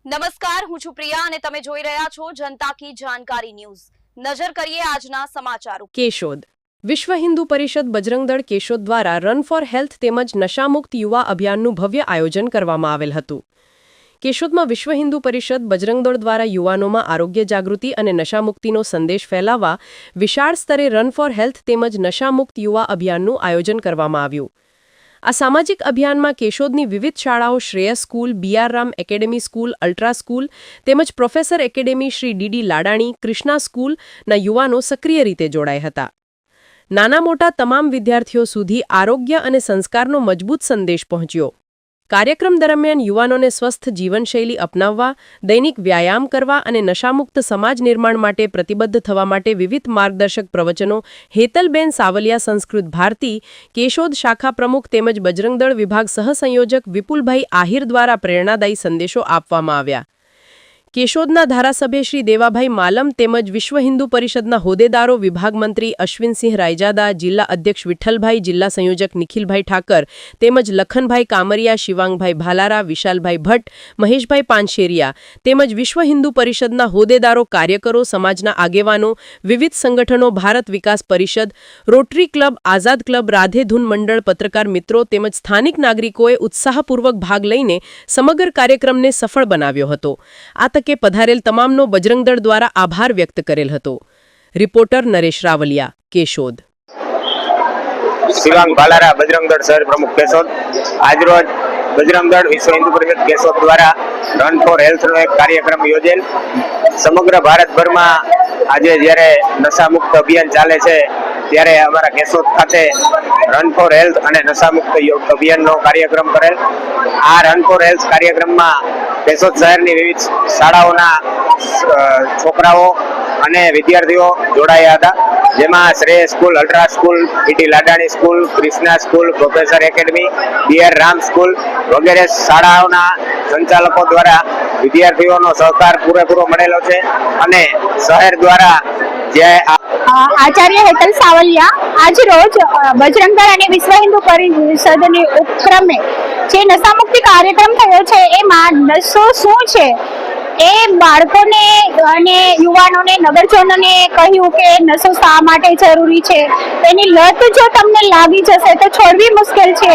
નમસ્કાર, હું છું પ્રિયા અને તમે જોઈ રહ્યા છો જનતા કી જાણકારી ન્યૂઝ। નજર કરીએ આજના સમાચારો। કેશોદ વિશ્વ હિન્દુ પરિષદ બજરંગદળ કેશોદ દ્વારા રન ફોર હેલ્થ તેમજ નશામુક્ત યુવા અભિયાનનું ભવ્ય આયોજન કરવામાં આવેલ હતું। કેશોદમાં વિશ્વ હિન્દુ પરિષદ બજરંગદળ દ્વારા યુવાનોમાં આરોગ્ય જાગૃતિ અને નશામુક્તિનો સંદેશ ફેલાવવા વિશાળ સ્તરે રન ફોર હેલ્થ તેમજ નશામુક્ત યુવા અભિયાનનું આયોજન કરવામાં આવ્યું। આ સામાજિક અભિયાનમાં કેશોદની વિવિધ શાળાઓ Shreyas school, BR Ram academy school, ultra school તેમજ professor academy Shri DD Ladani, Krishna સ્કૂલના યુવાનો સક્રિય રીતે જોડાયા હતા। નાના મોટા તમામ વિદ્યાર્થીઓ સુધી આરોગ્ય અને સંસ્કારનો મજબૂત સંદેશ પહોંચ્યો। કાર્યક્રમ દરમિયાન યુવાનોને સ્વસ્થ જીવનશૈલી અપનાવવા, દૈનિક વ્યાયામ કરવા અને નશામુક્ત સમાજ નિર્માણ માટે પ્રતિબદ્ધ થવા માટે વિવિધ માર્ગદર્શક પ્રવચનો હેતલબેન સાવલિયા સંસ્કૃત ભારતી, કેશોદ શાખા પ્રમુખ તેમજ બજરંગદળ વિભાગ સહસંયોજક વિપુલભાઈ આહિર દ્વારા પ્રેરણાદાયી સંદેશો આપવામાં આવ્યા। કેશોદના ધારાસભ્ય શ્રી દેવાભાઈ માલમ તેમજ વિશ્વ હિન્દુ પરિષદના હોદ્દેદારો, વિભાગ મંત્રી અશ્વિનસિંહ રાયજાદા, જિલ્લા અધ્યક્ષ વિઠ્ઠલભાઈ, જિલ્લા સંયોજક નિખિલભાઈ ઠાકર તેમજ લખનભાઈ કામરિયા, શિવાંગભાઈ ભાલારા, વિશાલભાઈ ભટ્ટ, મહેશભાઈ પાનશેરિયા તેમજ વિશ્વ હિન્દુ પરિષદના હોદ્દેદારો, કાર્યકરો, સમાજના આગેવાનો, વિવિધ સંગઠનો, ભારત વિકાસ પરિષદ, રોટરી ક્લબ, આઝાદ ક્લબ, રાધે ધૂન મંડળ, પત્રકાર મિત્રો તેમજ સ્થાનિક નાગરિકોએ ઉત્સાહપૂર્વક ભાગ લઈને સમગ્ર કાર્યક્રમને સફળ બનાવ્યો હતો। આ તકે પધારેલ તમામનો બજરંગદળ દ્વારા આભાર વ્યક્ત કરેલ હતો। રિપોર્ટર નરેશ રાવલિયા, કેશોદ। શિવાંગ ભાલારા, બજરંગદળ શહેર પ્રમુખ કેશોદ। આજરોજ બજરંગદળ વિશ્વ હિન્દુ પરિષદ કેશોદ દ્વારા રન ફોર હેલ્થનો એક કાર્યક્રમ યોજેલ। સમગ્ર ભારતભરમાં આજે જ્યારે નશામુક્ત અભિયાન ચાલે છે ત્યારે અમારા કેશોદ ખાતે રન ફોર હેલ્થ અને નશામુક્ત અભિયાનનો કાર્યક્રમ કરેલ। આ રન ફોર હેલ્થ કાર્યક્રમમાં કેશોદ શહેરની વિવિધ શાળાઓના છોકરાઓ અને વિદ્યાર્થીઓ જોડાયા હતા, જેમાં Shreyas school, ultra school, DD Ladani school, Krishna school, professor academy, BR Ram school વગેરે શાળાઓના સંચાલકો દ્વારા વિદ્યાર્થીઓનો સહકાર પૂરેપૂરો મળેલો છે અને શહેર દ્વારા જે આચાર્ય હેતલ સાવલિયા આજ રોજ બજરંગદળ અને વિશ્વ હિન્દુ પરિષદની ઉપક્રમે જે નશામુક્તિ કાર્યક્રમ થયો છે એમાં નશો શું છે એ બાળકોને અને યુવાનોને, નગરજનોને કહ્યું કે નશો શા માટે જરૂરી છે, એની લત જો તમને લાગી જશે તો છોડવી મુશ્કેલ છે।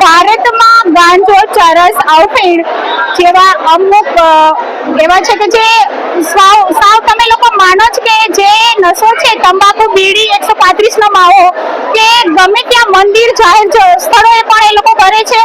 ભારતમાં ગાંજો, ચરસ, અફીણ જેવા અમુક એવા છે કે જે સાવ તમે લોકો માનો જ કે જે નશો છે, તંબાકુ, બીડી, 135નો માવો કે ગમે ત્યાં મંદિર, જાહેર સ્થળોએ પણ એ લોકો કરે છે